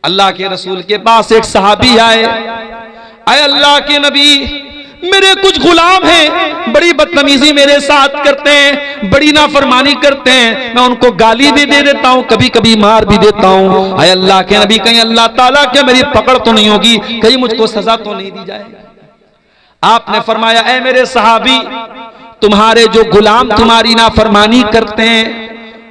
अल्लाह के रसूल के पास एक सहाबी आए, आए अल्लाह के नबी, मेरे कुछ गुलाम हैं, बड़ी बदतमीजी मेरे साथ करते हैं, बड़ी नाफरमानी करते हैं, मैं उनको गाली भी दे देता हूँ, कभी कभी मार भी देता हूँ। आए अल्लाह के नबी, कहीं अल्लाह ताला के मेरी पकड़ तो नहीं होगी, कहीं मुझको सजा तो नहीं दी जाएगी? आपने फरमाया, ऐ मेरे सहाबी, तुम्हारे जो गुलाम तुम्हारी नाफरमानी करते हैं,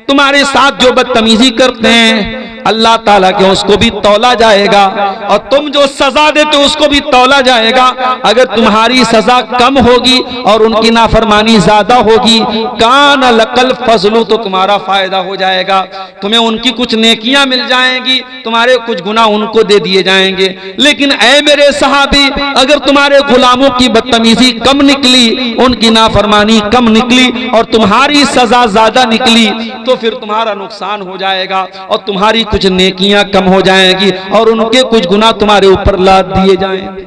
तुम्हारे साथ जो बदतमीजी करते हैं, अल्लाह ताला के उसको भी तौला जाएगा, और तुम जो सजा देते हो उसको भी तौला जाएगा। अगर तुम्हारी सजा कम होगी और उनकी नाफरमानी ज्यादा होगी, कान लकल फजलू, तो तुम्हारा फायदा हो जाएगा, तुम्हें उनकी कुछ नेकियां मिल जाएंगी, तुम्हारे कुछ गुनाह उनको दे दिए जाएंगे। लेकिन ऐ मेरे सहाबी, अगर तुम्हारे गुलामों की बदतमीजी कम निकली, उनकी नाफरमानी कम निकली और तुम्हारी सजा ज्यादा निकली, तो फिर तुम्हारा नुकसान हो जाएगा और तुम्हारी कुछ नेकियां कम हो जाएंगी और उनके कुछ गुनाह तुम्हारे ऊपर लाद दिए जाएंगे।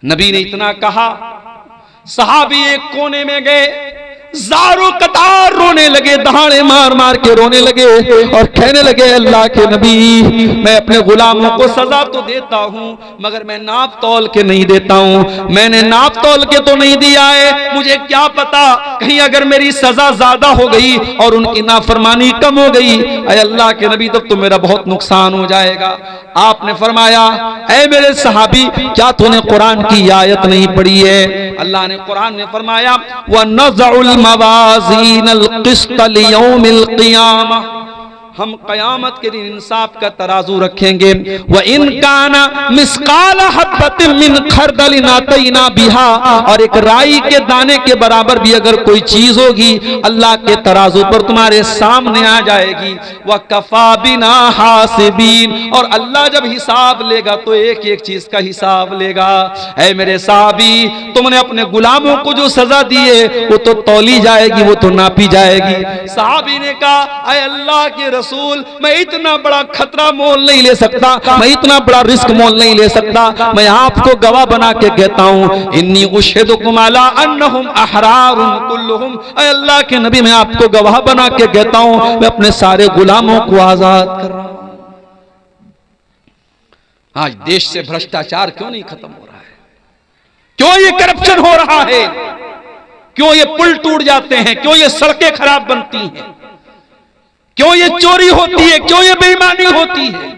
नबी ने इतना कहा, सहाबी एक कोने में गए, ज़ारो कतार रोने लगे, दहाड़े मार मार के रोने लगे और कहने लगे, अल्लाह के नबी, मैं अपने गुलामों को सजा तो देता हूं, मगर मैं नाप तौल के नहीं देता हूं, मैंने नाप तौल के तो नहीं दिया है, मुझे क्या पता कहीं अगर मेरी सजा ज्यादा हो गई और उनकी नाफरमानी कम हो गई, अरे अल्लाह के नबी, तब तो मेरा बहुत नुकसान हो जाएगा। आपने फरमाया, ऐ मेरे सहाबी, क्या तूने कुरान की आयत नहीं पढ़ी है? अल्लाह ने कुरान में फरमाया, व नज़उल मवाज़ीनल क़िस्त लियौमिल क़ियामह, हम कयामत के दिन इंसाफ का तराजू रखेंगे। व इन काना मिस्काल हब्बतिन मिन खरदलिन अतैना बिहा, और एक राई के दाने के बराबर भी अगर कोई चीज होगी, अल्लाह के तराजू पर तुम्हारे सामने आ जाएगी। व कफा बिना हासिबीन, और अल्लाह जब हिसाब लेगा तो एक एक चीज का हिसाब लेगा। ऐ मेरे साहबी, तुमने अपने गुलामों को जो सजा दी है वो तो तौली जाएगी, वो तो नापी जाएगी। साहबी ने कहा, ऐ अल्लाह के रसूल, मैं इतना बड़ा खतरा मोल नहीं ले सकता, मैं इतना बड़ा रिस्क मोल नहीं ले सकता, मैं आपको गवाह बना के कहता हूं, इन्नी उशहिदुकुम अला अन्नहुम अहरारुन कुल्लुहुम, ऐ अल्लाह के नबी, मैं आपको गवाह बना के कहता हूं, मैं अपने सारे गुलामों को आजाद कर रहा हूं। आज देश से भ्रष्टाचार क्यों नहीं खत्म हो रहा है? क्यों ये करप्शन हो रहा है? क्यों ये पुल टूट जाते हैं? क्यों ये सड़कें खराब बनती हैं? क्यों ये चोरी होती है? क्यों ये बेईमानी होती है?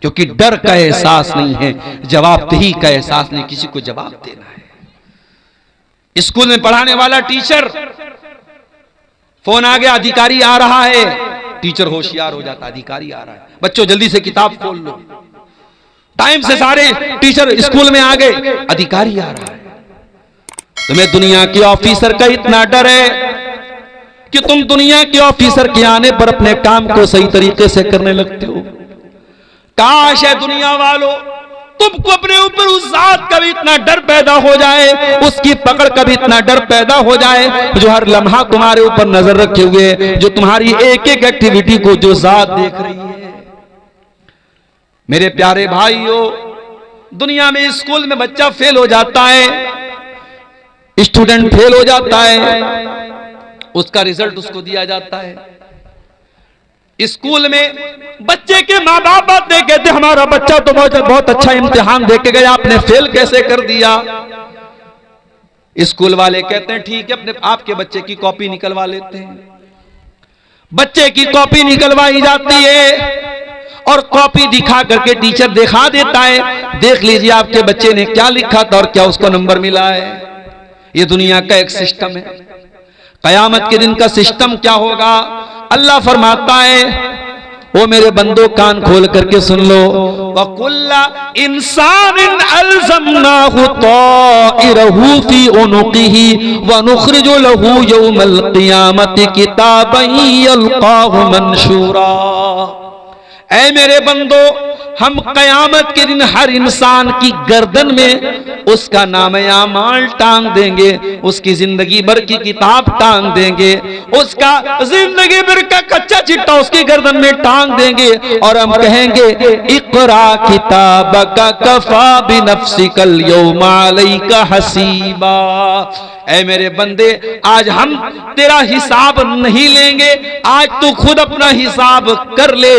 क्योंकि डर का एहसास नहीं है, जवाबदेही का एहसास नहीं, किसी को जवाब देना है। स्कूल में पढ़ाने वाला टीचर, फोन आ गया, अधिकारी आ रहा है, टीचर होशियार हो जाता, अधिकारी आ रहा है, बच्चों जल्दी से किताब खोल लो। टाइम से सारे टीचर स्कूल में आ गए, अधिकारी आ रहा है। तुम्हें दुनिया के ऑफिसर का इतना डर है कि तुम दुनिया के ऑफिसर के आने पर अपने काम को सही तरीके से करने लगते हो। काश है दुनिया वालों, तुमको अपने ऊपर उस जात का भी इतना डर पैदा हो जाए, उसकी पकड़ का भी इतना डर पैदा हो जाए, जो हर लम्हा तुम्हारे ऊपर नजर रखे हुए, जो तुम्हारी एक एक एक्टिविटी को जो जात देख रही है। मेरे प्यारे भाइयों, दुनिया में स्कूल में बच्चा फेल हो जाता है, स्टूडेंट फेल हो जाता है, उसका रिजल्ट उसको दिया जाता है। स्कूल में बच्चे के माँ बाप आते हैं, कहते हमारा बच्चा तो बहुत अच्छा इम्तिहान दे के गया, आपने फेल कैसे कर दिया? स्कूल वाले कहते हैं ठीक है, अपने आपके बच्चे की कॉपी निकलवा लेते हैं। बच्चे की कॉपी निकलवाई जाती है और कॉपी दिखा करके टीचर दिखा देता है, देख लीजिए आपके बच्चे ने क्या लिखा था और क्या उसको नंबर मिला है। ये दुनिया का एक सिस्टम है। कयामत के दिन का सिस्टम क्या होगा? अल्लाह फरमाता है, वो मेरे बंदो कान खोल करके सुन लो, वकुल्ला इंसानिन अलज़मनाहु ताइरहु फी उनुक़िही व नुख़रिजु लहू यौमल क़ियामति किताबन यल्क़ाहु मनशूरा। ऐ मेरे बंदो, हम कयामत के दिन हर इंसान की गर्दन में उसका नाम-ए-आमाल टांग देंगे, उसकी जिंदगी भर की किताब टांग देंगे, उसका जिंदगी भर का कच्चा चिट्ठा उसकी गर्दन में टांग देंगे और हम कहेंगे, इक़रा किताबका कफ़ा बिनफ़्सिकल यौमा अलैका हसीबा। ऐ मेरे बंदे, आज हम तेरा हिसाब नहीं लेंगे, आज तू खुद अपना हिसाब कर ले।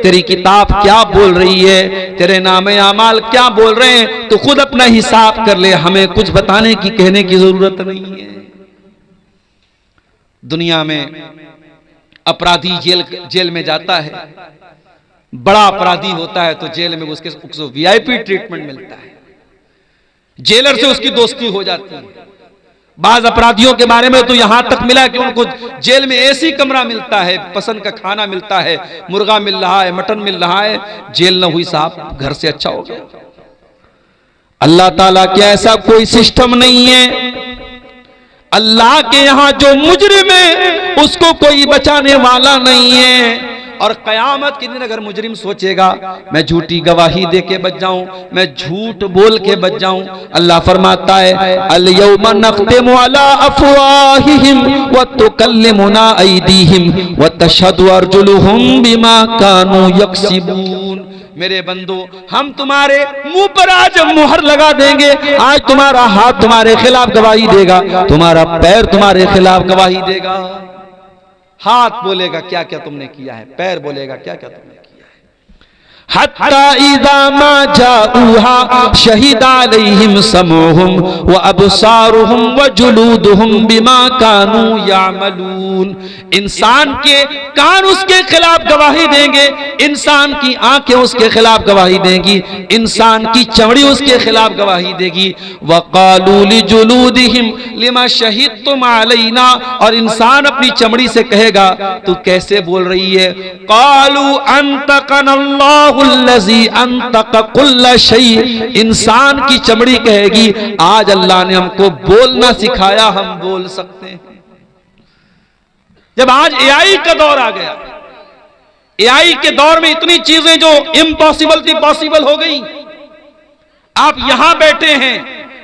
तेरी किताब क्या बोल रही है, तेरे नामे आमाल क्या बोल रहे हैं, तो खुद अपना हिसाब कर ले। हमें कुछ बताने की, कहने की जरूरत नहीं है। दुनिया में अपराधी जेल में जाता है, बड़ा अपराधी होता है तो जेल में उसको वीआईपी ट्रीटमेंट मिलता है, जेलर से उसकी दोस्ती हो जाती है। बाज अपराधियों के बारे में तो यहां तक मिला कि उनको जेल में एसी कमरा मिलता है, पसंद का खाना मिलता है, मुर्गा मिल रहा है, मटन मिल रहा है। जेल न हुई साहब, घर से अच्छा हो गया। अल्लाह ताला के ऐसा कोई सिस्टम नहीं है। अल्लाह के यहां जो मुजरिम है उसको कोई बचाने वाला नहीं है। और कयामत के दिन अगर मुजरिम सोचेगा मैं झूठी गवाही दे के बच जाऊं, मैं झूठ बोल के बच जाऊं, अल्लाह फरमाता है अल यौमा नख्तिमु अला अफवाहिहिम व तुकल्लिमुना अयदीहिम व तशहदु अर्जुलुहुम बिमा कानू यक्सिबून। मेरे बंदो, हम तुम्हारे मुंह पर आज मुहर लगा देंगे। आज तुम्हारा हाथ तुम्हारे खिलाफ गवाही देगा, तुम्हारा पैर तुम्हारे खिलाफ गवाही देगा। हाथ बोलेगा क्या क्या तुमने किया है, पैर बोलेगा क्या क्या तुमने किया है। हत्ता इज़ा मा जाऊहा शहीदा अलैहिम समूहुम व अबसारुहुम व जुलूदुहुम बिमा कानू यामलून। इंसान के कान उसके खिलाफ गवाही देंगे, इंसान की आंखें उसके खिलाफ गवाही देंगी, इंसान की चमड़ी उसके खिलाफ गवाही देगी। वक़ालू लिजुलूदिहिम लिमा शहीदतुम अलैना, और इंसान अपनी चमड़ी से कहेगा तू कैसे बोल रही है। क़ालू अंतक़नल्लाहुल्लज़ी अंतक़ कुल्ल शै, इंसान की चमड़ी कहेगी आज अल्लाह ने हमको बोलना सिखाया, हम बोल सकते हैं। जब आज एआई का दौर आ गया, एआई के दौर में इतनी चीजें जो इम्पॉसिबल थी पॉसिबल हो गई। आप यहां बैठे हैं,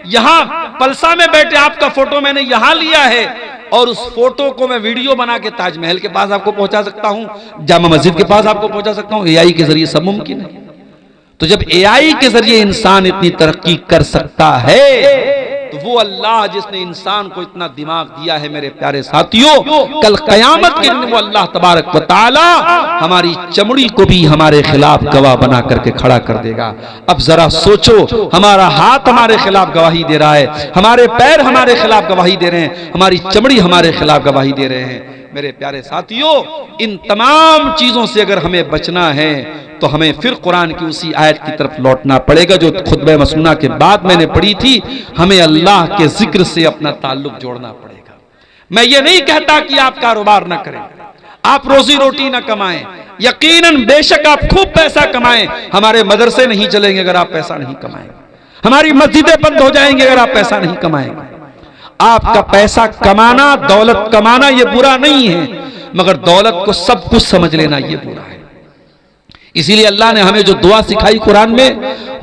यहां पलसा में बैठे, आपका फोटो मैंने यहां लिया है और उस फोटो को मैं वीडियो बना के ताजमहल के पास आपको पहुंचा सकता हूं, जामा मस्जिद के पास आपको पहुंचा सकता हूं। एआई के जरिए सब मुमकिन है। तो जब एआई के जरिए इंसान इतनी तरक्की कर सकता है तो वो अल्लाह जिसने इंसान को इतना दिमाग दिया है, मेरे प्यारे साथियों, कल कयामत के दिन वो अल्लाह तबारक व तआला हमारी चमड़ी को भी हमारे खिलाफ गवाह बना करके खड़ा कर देगा। अब जरा सोचो, हमारा हाथ हमारे खिलाफ गवाही दे रहा है, हमारे पैर हमारे खिलाफ गवाही दे रहे हैं, हमारी चमड़ी हमारे खिलाफ गवाही दे रहे हैं। मेरे प्यारे साथियों, इन तमाम चीजों से अगर हमें बचना है तो हमें फिर कुरान की उसी आयत की तरफ लौटना पड़ेगा जो खुतबे मसनूना के बाद मैंने पढ़ी थी। हमें अल्लाह के जिक्र से अपना ताल्लुक जोड़ना पड़ेगा। मैं ये नहीं कहता कि आप कारोबार ना करें, आप रोजी रोटी ना कमाएं, यकीनन बेशक आप खूब पैसा कमाएं, हमारे मदरसे नहीं चलेंगे अगर आप पैसा नहीं कमाएंगे, हमारी मस्जिदें बंद हो जाएंगी अगर आप पैसा नहीं कमाएंगे। आपका पैसा कमाना, दौलत कमाना ये बुरा नहीं है, मगर दौलत को सब कुछ समझ लेना ये बुरा है। इसीलिए अल्लाह ने हमें जो दुआ सिखाई कुरान में,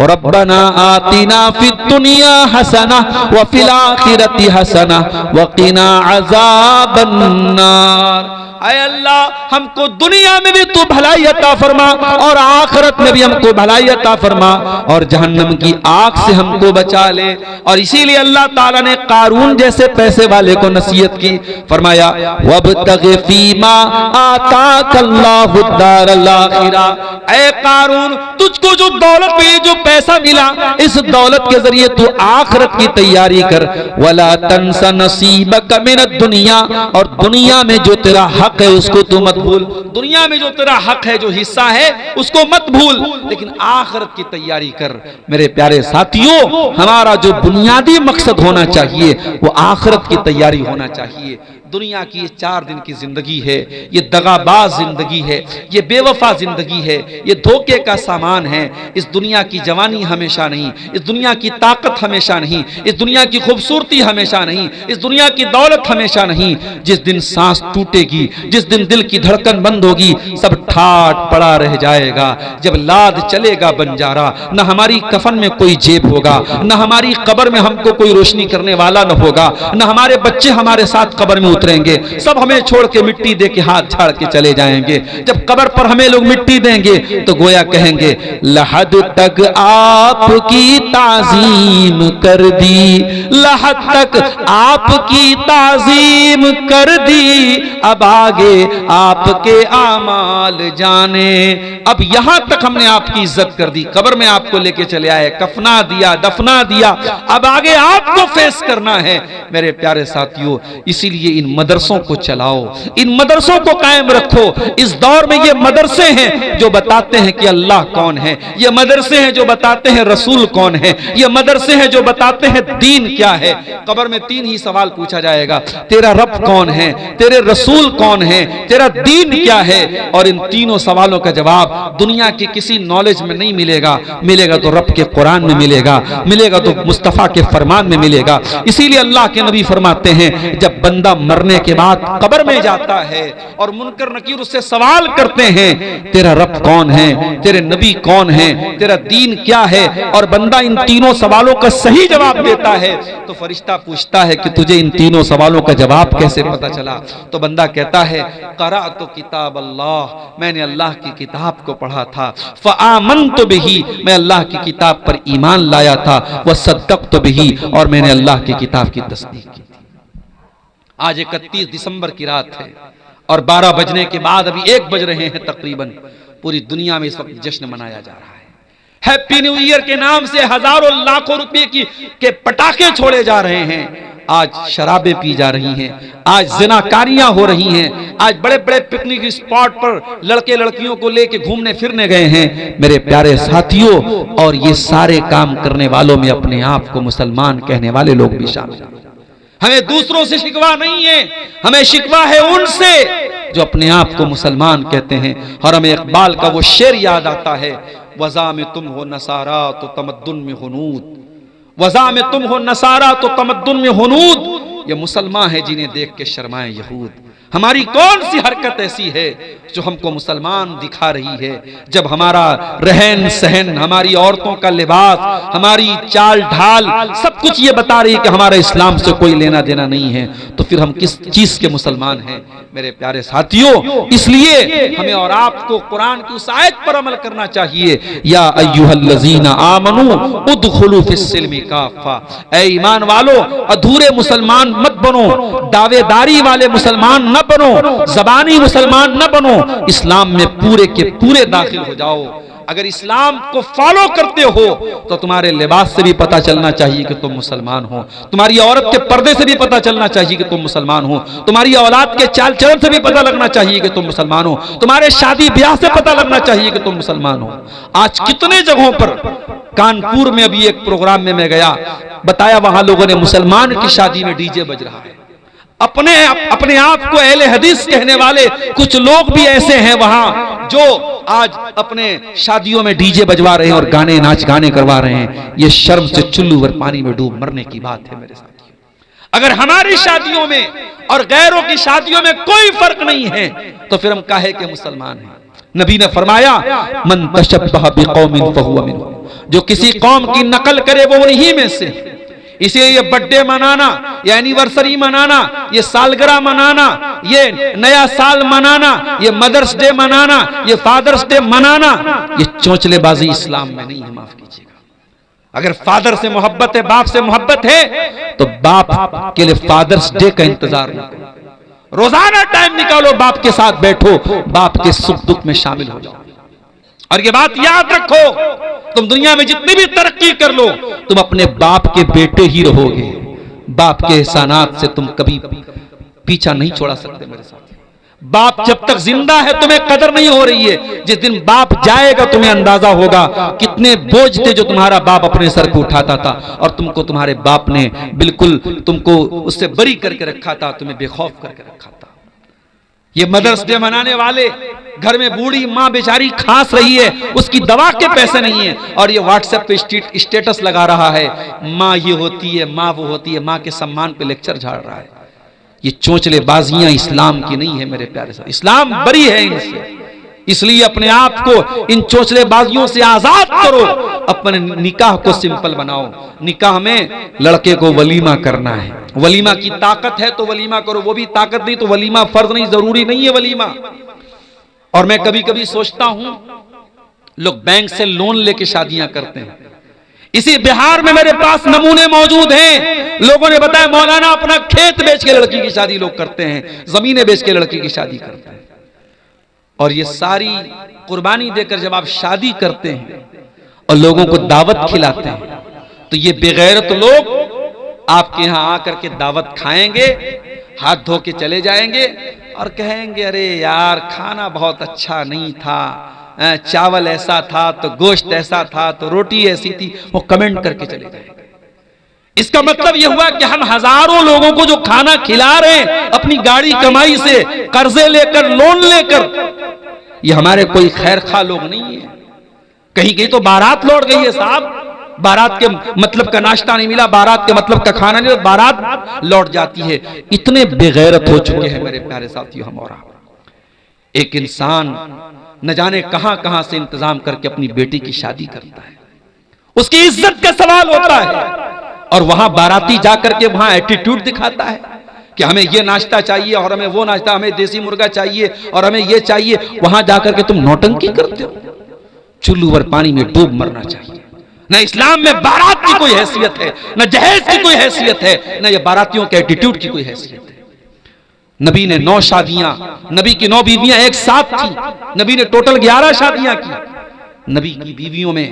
रब्बना आतिना फिद दुनिया हसना व फिल आखिरति हसना व क़िना अज़ाबन नार। ऐ अल्लाह, हमको दुनिया में भी तू भलाई अता फरमा और आखिरत में भी हमको भलाई अता फरमा और जहन्नम की आग से हमको बचा ले। और इसीलिए अल्लाह ताला ने कारून जैसे पैसे वाले को नसीहत की, फरमाया वब्तग़ि फ़ीमा आताकल्लाहु दारल आखिरा। ऐ कारून, तुझको जो दौलत मिली, जो पैसा मिला, इस दौलत के जरिए तू आखिरत की तैयारी कर। वला तंसा नसीबक मिनद दुनिया, और दुनिया में जो तेरा हक है उसको तू मत भूल। दुनिया में जो तेरा हक है, जो हिस्सा है, उसको मत भूल, लेकिन आखिरत की तैयारी कर। मेरे प्यारे साथियों, हमारा जो बुनियादी मकसद होना चाहिए वो आखिरत की तैयारी होना चाहिए। दुनिया की ये 4 दिन की जिंदगी है, ये दगाबाज जिंदगी है, ये बेवफा जिंदगी है, ये धोखे का सामान है। इस दुनिया की जवानी हमेशा नहीं, इस दुनिया की ताकत हमेशा नहीं, इस दुनिया की खूबसूरती हमेशा नहीं, इस दुनिया की दौलत हमेशा नहीं। जिस दिन सांस टूटेगी, जिस दिन दिल की धड़कन बंद होगी, सब ठाट पड़ा रह जाएगा। जब लाद चलेगा बंजारा, न हमारी कफन में कोई जेब होगा, न हमारी कब्र में हमको कोई रोशनी करने वाला न होगा, न हमारे बच्चे हमारे साथ कब्र में उतरेंगे। सब हमें छोड़ के मिट्टी दे के हाथ झाड़ के चले जाएंगे। जब कब्र पर हमें लोग मिट्टी देंगे तो गोया कहेंगे, लहद तक आपकी ताजीम कर दी, लहद तक आपकी ताजीम कर दी, अब आगे आपके आमाल जाने। अब यहां तक हमने आपकी इज्जत कर दी, कब्र में आपको लेके चले आए, कफना दिया, दफना दिया, अब आगे आपको फेस करना है। मेरे प्यारे साथियों, इसीलिए इन मदरसों को चलाओ, इन मदरसों को कायम रखो। इस दौर में ये मदरसे हैं जो बताते हैं कि अल्लाह कौन है, ये मदरसे हैं जो बताते हैं रसूल कौन है, ये मदरसे हैं जो बताते हैं दीन क्या है। कब्र में 3 ही सवाल पूछा जाएगा, तेरा रब कौन है, तेरे रसूल कौन है, तेरा दीन क्या है। और इन तीनों सवालों का जवाब दुनिया के किसी नॉलेज में नहीं मिलेगा, मिलेगा तो रब के कुरान में मिलेगा, मिलेगा तो मुस्तफा के फरमान में मिलेगा। इसीलिए अल्लाह के नबी फरमाते हैं, जब बंदा मरने के बाद कब्र में जाता है और मुनकर नकीर उससे सवाल करते हैं, तेरा रब कौन है, तेरे नबी कौन है, तेरा दीन क्या है, और बंदा इन तीनों सवालों का सही जवाब देता है, तो फरिश्ता पूछता है कि तुझे इन तीनों सवालों का जवाब कैसे पता चला। तो बंदा कहता है, करा तो किताब अल्लाह, मैंने अल्लाह की किताब को पढ़ा था, फ़आमनतु बिही, मैं अल्लाह की किताब पर ईमान लाया था, व सद्दक़तु बिही, और मैंने अल्लाह की किताब की तस्दीक की। आज 31 दिसंबर की रात है और 12 बजने के बाद अभी 1 बज रहे हैं तकरीबन। पूरी दुनिया में इस वक्त जश्न मनाया जा रहा है। हैप्पी न्यू ईयर के नाम से हजारों लाखों रुपए के पटाखे छोड़े जा रहे हैं। आज शराबें पी जा रही हैं, आज ज़िनाकारियां हो रही हैं, आज बड़े बड़े पिकनिक स्पॉट पर लड़के लड़कियों को लेके घूमने फिरने गए हैं। मेरे प्यारे साथियों, और ये सारे काम करने वालों में अपने आप को मुसलमान कहने वाले लोग भी शामिल हैं। हमें दूसरों से शिकवा नहीं है, हमें शिकवा है उनसे जो अपने आप को मुसलमान कहते हैं। और हमें इकबाल का वो शेर याद आता है, वज़ा में तुम हो नसारा तो तमद्दुन में हुनूद, वज़ा में तुम हो नसारा तो तमद्दुन में हुनूद। ये मुसलमान है जिन्हें देख के शर्माए यहूद। हमारी कौन सी हरकत ऐसी है जो हमको मुसलमान दिखा रही है, जब हमारा रहन सहन, हमारी औरतों का लिबास, हमारी चाल ढाल, सब कुछ ये बता रही है कि हमारा इस्लाम से कोई लेना देना नहीं है, तो फिर हम किस चीज के मुसलमान हैं। मेरे प्यारे साथियों, इसलिए हमें और आपको कुरान की उस आयत पर अमल करना चाहिए, या अय्युहल्लज़ीना आमनू उदखुलू फिस्सिल्मि काफ़ा, ऐ ईमान वालो अधूरे मुसलमान मत बनो, दावेदारी वाले मुसलमान न बनो, ज़बानी मुसलमान न बनो, इस्लाम में पूरे के पूरे दाखिल हो जाओ। अगर इस्लाम को फॉलो करते हो तो तुम्हारे लिबास से भी पता चलना चाहिए कि तुम मुसलमान हो, तुम्हारी औरत के पर्दे से भी पता चलना चाहिए कि तुम मुसलमान हो, तुम्हारी औलाद के चाल चलन से भी पता लगना चाहिए कि तुम मुसलमान हो, तुम्हारे शादी ब्याह से पता लगना चाहिए कि तुम मुसलमान हो। आज कितने जगहों पर, कानपुर में अभी एक प्रोग्राम में मैं गया, बताया वहां लोगों ने मुसलमान की शादी में डीजे बज रहा है। अपने आप को अहले हदीस कहने वाले कुछ लोग भी ऐसे हैं वहां जो आज अपने शादियों में डीजे बजवा रहे हैं और गाने नाच गाने करवा रहे हैं। ये शर्म से चुल्लू भर पानी में डूब मरने की बात है मेरे साथियों। अगर हमारी शादियों में और गैरों की शादियों में कोई फर्क नहीं है तो फिर हम काहे के मुसलमान हैं। नबी ने फरमाया, मन तशब्बह बिकौमिन फहुवा मिनहुम, जो किसी कौम की नकल करे वो उन्हीं में से। इसलिए ये बर्थडे मनाना, ये एनिवर्सरी मनाना, ये सालगिरह मनाना, ये नया साल मनाना, ये मदर्स डे मनाना, ये फादर्स डे मनाना, ये चौंचलेबाजी इस्लाम में नहीं है, माफ कीजिएगा। अगर फादर से मोहब्बत है, बाप से मोहब्बत है, तो बाप के लिए फादर्स डे का इंतजार न करो, रोजाना टाइम निकालो, बाप के साथ बैठो, बाप के सुख दुख में शामिल हो जाओ। और ये बात याद रखो, तुम दुनिया में जितनी भी तरक्की कर लो, तुम अपने बाप के बेटे ही रहोगे। बाप के एहसानात से तुम कभी पीछा नहीं छोड़ा सकते मेरे साथ। बाप जब तक जिंदा है तुम्हें कदर नहीं हो रही है, जिस दिन बाप जाएगा तुम्हें अंदाजा होगा कितने बोझ थे जो तुम्हारा बाप अपने सर को उठाता था, और तुमको तुम्हारे बाप ने बिल्कुल तुमको उससे बरी करके रखा था, तुम्हें बेखौफ करके रखा था। ये मदर्स डे मनाने वाले, घर में बूढ़ी माँ बेचारी खांस रही है, उसकी दवा के पैसे नहीं है, और ये व्हाट्सएप पे स्टेटस लगा रहा है, माँ ये होती है, माँ वो होती है, माँ के सम्मान पे लेक्चर झाड़ रहा है। ये चोंचलेबाजियां इस्लाम की नहीं है मेरे प्यारे साहब, इस्लाम बरी है इनसे। इसलिए अपने आप को इन चोंचलेबाजियों से आजाद करो, अपने निकाह को सिंपल बनाओ। निकाह में लड़के को वलीमा करना है, वलीमा की ताकत है तो वलीमा करो, वो भी ताकत नहीं तो वलीमा फर्ज नहीं, जरूरी नहीं है वलीमा। और मैं कभी कभी सोचता हूं लोग बैंक से लोन लेके शादियां करते हैं। इसी बिहार में मेरे पास नमूने मौजूद हैं, लोगों ने बताया मौलाना अपना खेत बेच के लड़की की शादी लोग करते हैं, जमीनें बेच के लड़की की शादी करते हैं। और ये सारी कुर्बानी देकर जब आप शादी करते हैं और लोगों को दावत खिलाते हैं तो ये बेगैरत लोग आपके यहां आकर के दावत खाएंगे, हाथ धो के चले जाएंगे और कहेंगे अरे यार खाना बहुत अच्छा नहीं था, चावल ऐसा था तो गोश्त ऐसा था तो रोटी ऐसी थी, वो कमेंट करके चले जाएंगे। इसका मतलब यह हुआ कि हम हजारों लोगों को जो खाना खिला रहे हैं अपनी गाड़ी कमाई से, कर्जे लेकर, लोन लेकर, ये हमारे कोई खैर खा लोग नहीं है। कहीं कहीं तो बारात लौट गई है साहब, बारात के मतलब का नाश्ता नहीं मिला, बारात के मतलब का खाना नहीं, बारात लौट जाती है। इतने बेगैरत हो चुके हैं मेरे प्यारे साथियों हम और आप। एक इंसान न जाने कहां कहां से इंतजाम करके अपनी बेटी की शादी करता है, उसकी इज्जत का सवाल होता है, और वहां बाराती जाकर के वहां एटीट्यूड दिखाता है कि हमें ये नाश्ता चाहिए और हमें वो नाश्ता, हमें देसी मुर्गा चाहिए और हमें ये चाहिए। वहां जाकर के तुम नौटंकी करते हो, चुल्लू भर पानी में डूब मरना चाहिए। न इस्लाम में बारात की कोई हैसियत है, न जहेज की कोई हैसियत है, न ये बारातियों के एटीट्यूड की कोई हैसियत है। नबी ने 9 शादियां, नबी की 9 बीवियां एक साथ थी, नबी ने टोटल 11 शादियां की। नबी की बीवियों में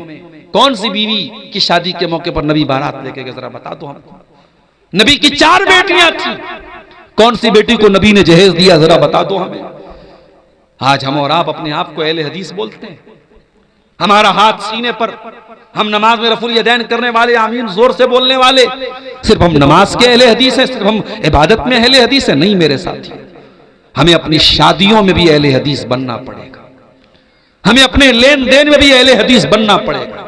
कौन सी बीवी की शादी के मौके पर नबी बारात लेके गए, जरा बता दो हमको। नबी की 4 बेटियां थी, कौन सी बेटी को नबी ने जहेज दिया, जरा बता दो हमें। आज हम और आप अपने आप को अहले हदीस बोलते हैं, हमारा हाथ सीने पर, हम नमाज में रफुल यदैन करने वाले, आमीन जोर से बोलने वाले, सिर्फ हम नमाज के अहले हदीस हैं, सिर्फ हम इबादत में अहले हदीस हैं? नहीं मेरे साथी, हमें अपनी शादियों में भी अहले हदीस बनना पड़ेगा, हमें अपने लेन देन में भी अहले हदीस बनना पड़ेगा।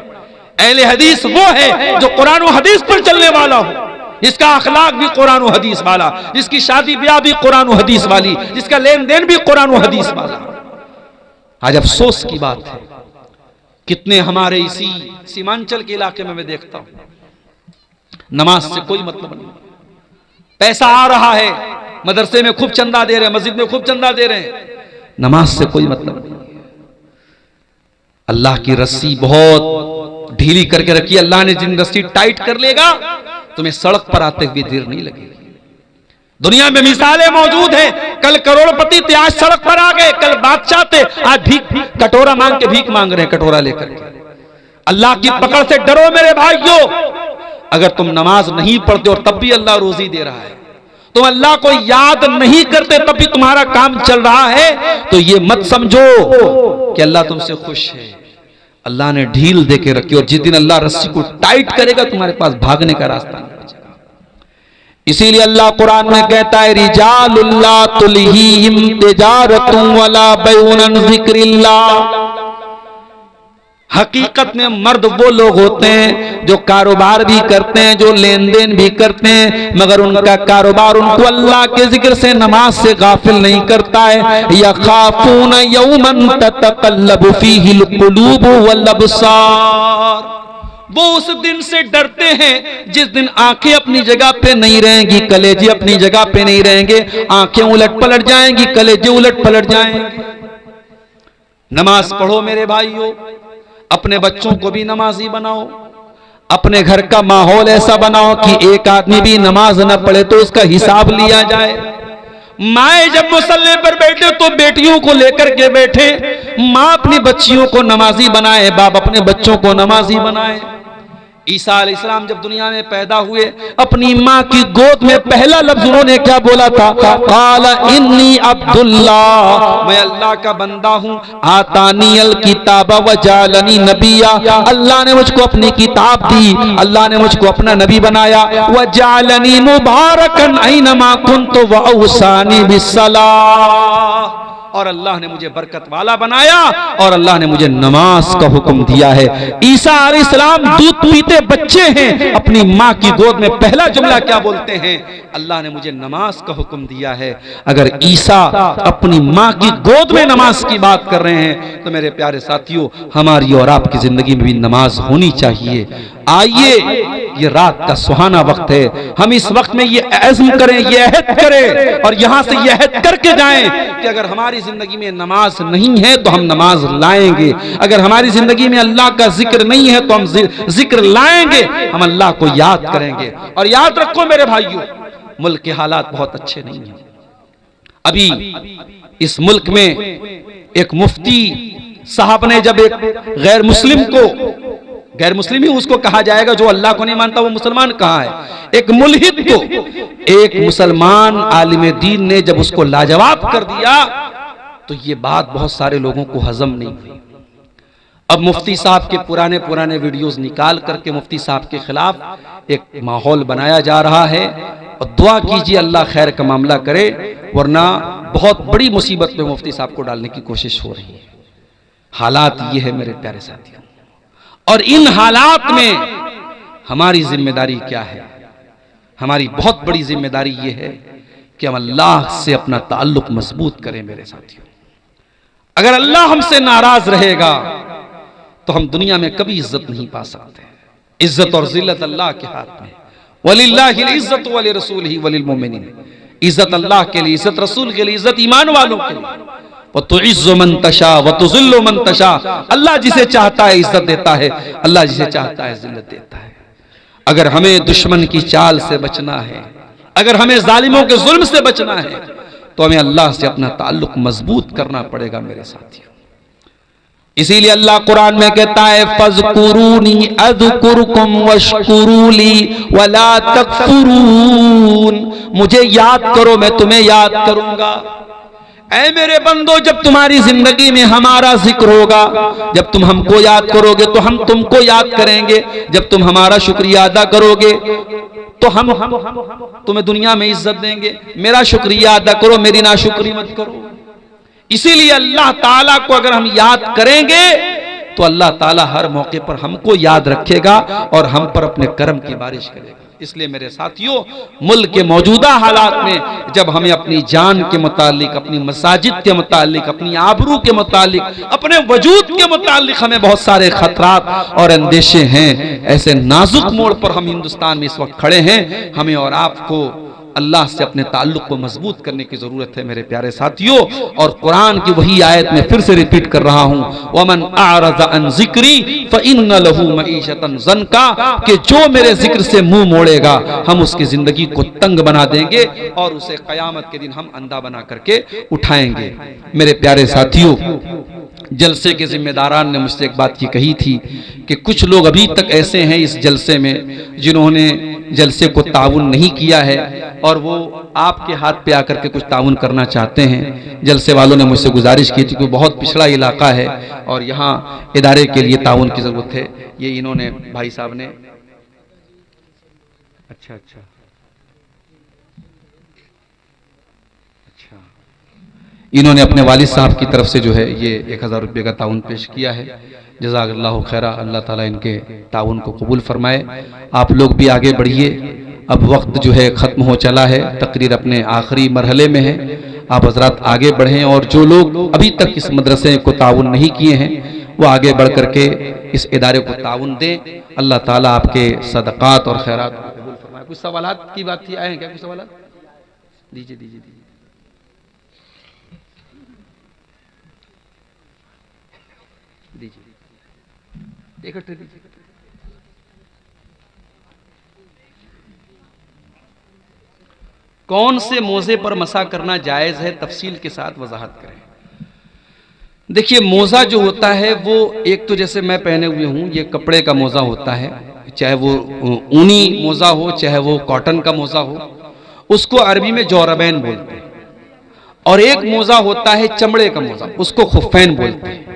अहले हदीस वो है जो कुरान और हदीस पर चलने वाला हो, जिसका अखलाक भी कुरान और हदीस वाला, जिसकी शादी ब्याह भी कुरान और हदीस वाली, जिसका लेन देन भी कुरान और हदीस वाला। आज अफसोस की बात है कितने हमारे इसी सीमांचल के इलाके में मैं देखता हूं नमाज से कोई मतलब नहीं, पैसा आ रहा है, मदरसे में खूब चंदा दे रहे हैं, मस्जिद में खूब चंदा दे रहे हैं, नमाज से कोई मतलब नहीं। अल्लाह की रस्सी बहुत ढीली करके रखी, अल्लाह ने जिन रस्सी टाइट कर लेगा तुम्हें सड़क पर आते हुए देर नहीं लगेगी। दुनिया में मिसालें मौजूद हैं, कल करोड़पति थे आज सड़क पर आ गए, कल बादशाह थे आज भीख कटोरा मांग के भीख मांग रहे हैं, कटोरा लेकर के। अल्लाह की पकड़ से डरो मेरे भाइयों। अगर तुम नमाज नहीं पढ़ते और तब भी अल्लाह रोजी दे रहा है, तुम अल्लाह को याद नहीं करते तब भी तुम्हारा काम चल रहा है, तो ये मत समझो कि अल्लाह तुमसे खुश है। अल्लाह ने ढील दे के रखी, और जिस दिन अल्लाह रस्सी को टाइट करेगा तुम्हारे पास भागने का रास्ता नहीं बचेगा। इसीलिए अल्लाह कुरान में कहता है रिजालुल्ला तुलहीहिम तिजारतुन वला बैउन अन ज़िक्रिल्लाह। हकीकत में मर्द वो लोग होते हैं जो कारोबार भी करते हैं, जो लेन देन भी करते हैं, मगर उनका कारोबार उनको अल्लाह के जिक्र से, नमाज से गाफिल नहीं करता है। यखाफून यौमन ततक़ल्लबु फीहिल क़ुलूब वल अब्सार। वो उस दिन से डरते हैं जिस दिन आंखें अपनी जगह पे नहीं रहेंगी, कलेजे अपनी जगह पे नहीं रहेंगे, आंखें उलट पलट जाएंगी, कलेजे उलट पलट जाएंगे। नमाज पढ़ो मेरे भाइयों, अपने बच्चों को भी नमाजी बनाओ, अपने घर का माहौल ऐसा बनाओ कि एक आदमी भी नमाज न पढ़े तो उसका हिसाब लिया जाए। माए जब मुसल्ले पर बैठे तो बेटियों को लेकर के बैठे, माँ अपनी बच्चियों को नमाजी बनाए, बाप अपने बच्चों को नमाजी बनाए। ईसा अलैहिस्सलाम जब दुनिया में पैदा हुए, अपनी माँ की गोद में पहला लफ्ज उन्होंने क्या बोला था? काला इन्नी अब्दुल्लाह, मैं अल्लाह का बंदा हूँ। आतानियल किताब व जालनी नबिया, अल्लाह ने मुझको अपनी किताब दी, अल्लाह ने मुझको अपना नबी बनाया। व जालनी मुबारकन ऐनमा कुन्तु व औसानी बिस्सलाह, और अल्लाह ने मुझे बरकत वाला बनाया और अल्लाह ने मुझे नमाज का हुक्म दिया है। ईसा अलैहिस्सलाम दूध पीते बच्चे हैं, अपनी माँ की गोद में पहला जुमला क्या बोलते हैं? अल्लाह ने मुझे नमाज का हुक्म दिया है। अगर ईसा अपनी माँ की गोद में नमाज की बात कर रहे हैं तो मेरे प्यारे साथियों, हमारी और आपकी जिंदगी में भी नमाज होनी चाहिए। आइए, ये रात का सुहाना वक्त है, हम इस वक्त में ये अज़्म करें, ये अहद करें और यहां से ये अहद करके जाएं कि अगर हमारी जिंदगी में नमाज नहीं है तो हम नमाज लाएंगे, अगर हमारी जिंदगी में अल्लाह का जिक्र नहीं है तो हम जिक्र लाएंगे, हम अल्लाह को याद करेंगे। और याद रखो मेरे भाइयों, मुल्क के हालात बहुत अच्छे नहीं हैं। अभी इस मुल्क में एक मुफ्ती साहब ने जब एक गैर मुस्लिम को, गैर मुस्लिम ही उसको कहा जाएगा, जो अल्लाह को नहीं मानता वो मुसलमान कहाँ है, एक मुल्हिद को एक मुसलमान आलिम दीन ने जब उसको लाजवाब कर दिया तो ये बात बहुत सारे लोगों को हजम नहीं हुई। अब मुफ्ती साहब के पुराने पुराने वीडियोस निकाल करके मुफ्ती साहब के खिलाफ एक माहौल बनाया जा रहा है और दुआ कीजिए अल्लाह खैर का मामला करे, वरना बहुत बड़ी मुसीबत में मुफ्ती साहब को डालने की कोशिश हो रही है। हालात ये है मेरे प्यारे साथियों, और इन हालात में हमारी जिम्मेदारी क्या है? हमारी बहुत बड़ी जिम्मेदारी ये है कि हम अल्लाह से अपना ताल्लुक मजबूत करें मेरे साथियों। अगर अल्लाह हमसे नाराज रहेगा तो हम दुनिया में कभी इज्जत नहीं पा सकते। इज्जत और जिल्लत अल्लाह के हाथ में। वलिल्लाहिल इज्जत वलि रसूलिही वलिल मोमिनीन। इज्जत अल्लाह के लिए, इज्जत रसूल के लिए, इज्जत ईमान वालों के लिए। व तुइज़्ज़ु मन तशा व तुज़िल्लु मन तशा। अल्लाह जिसे चाहता है इज्जत देता है, अल्लाह जिसे चाहता है जिल्लत देता है। अगर हमें दुश्मन की चाल से बचना है, अगर हमें जालिमों के जुल्म से बचना है, तो हमें अल्लाह से अपना ताल्लुक मजबूत करना पड़ेगा मेरे साथियों। इसीलिए अल्लाह कुरान में कहता है फज़कुरूनी अज़कुरुकुम वश्कुरूली वला तकफुरून। मुझे याद करो, मैं तुम्हें याद करूंगा। ऐ मेरे बंदो, जब तुम्हारी जिंदगी में हमारा जिक्र होगा, जब तुम हमको याद करोगे तो हम तुमको याद करेंगे, जब तुम हमारा शुक्रिया अदा करोगे तो हम तुम्हें दुनिया में इज्जत देंगे। मेरा शुक्रिया अदा करो, मेरी नाशुक्री मत करो। इसीलिए अल्लाह ताला को अगर हम याद करेंगे तो अल्लाह ताला हर मौके पर हमको याद रखेगा और हम पर अपने कर्म की बारिश करेगा। इसलिए मेरे साथियों, मुल्क के मौजूदा हालात में जब हमें अपनी जान के मुतालिक, अपनी मसाजिद के मुतालिक, अपनी आबरू के मुतालिक, अपने वजूद के मुतालिक हमें बहुत सारे खतरात और अंदेशे हैं, ऐसे नाजुक मोड़ पर हम हिंदुस्तान में इस वक्त खड़े हैं। हमें और आपको अल्लाह से अपने ताल्लुक को मजबूत करने की जरूरत है मेरे प्यारे साथियों। और कुरान की वही आयत में फिर से रिपीट कर रहा हूं, वमन अअरज़ अन ज़िक्री फ़इन्न लहू मईशतन ज़नका, कि जो मेरे जिक्र से मुंह मोड़ेगा हम उसकी जिंदगी को तंग बना देंगे और उसे कयामत के दिन हम अंधा बना करके उठाएंगे। मेरे प्यारे साथियों, जलसे के जिम्मेदारान ने मुझसे एक बात ये कही थी कि कुछ लोग अभी तक ऐसे हैं इस जलसे में जिन्होंने जलसे को ताउन नहीं किया है और वो आपके हाथ पे आकर के कुछ ताउन करना चाहते हैं। जलसे वालों ने मुझसे गुजारिश की थी कि बहुत पिछड़ा इलाका है और यहाँ इदारे के लिए ताउन की जरूरत है। ये इन्होंने भाई साहब ने अच्छा इन्होंने अपने वालिद साहब की तरफ से जो है ये 1000 रुपये का ताउन पेश किया है। जज़ाकल्लाहु खैरा, अल्लाह ताला इनके ताउन को कबूल फरमाए। आप लोग भी आगे बढ़िए, अब वक्त जो है ख़त्म हो चला है, तकरीर अपने आखिरी मरहले में है। आप हजरात आगे बढ़ें और जो लोग अभी तक इस मदरसे को ताउन नहीं किए हैं वो आगे बढ़ करके इस इदारे को ताउन दें। अल्लाह ताला आपके सदक़ात और खैरात को कबूल फरमाए। कुछ सवालात की बात थी, आए हैं क्या कुछ सवालात? दीजिए दीजिए दीजिए। इकट्ठे दीजिए। कौन से मोजे पर मसा करना जायज है, तफसील के साथ वजाहत करें। देखिए, मोजा जो होता है वो एक तो जैसे मैं पहने हुए हूं, ये कपड़े का मोजा होता है, चाहे वो ऊनी मोजा हो चाहे वो कॉटन का मोजा हो, उसको अरबी में जौरबैन बोलते हैं। और एक मोजा होता है चमड़े का मोजा, उसको खुफ़ैन बोलते हैं।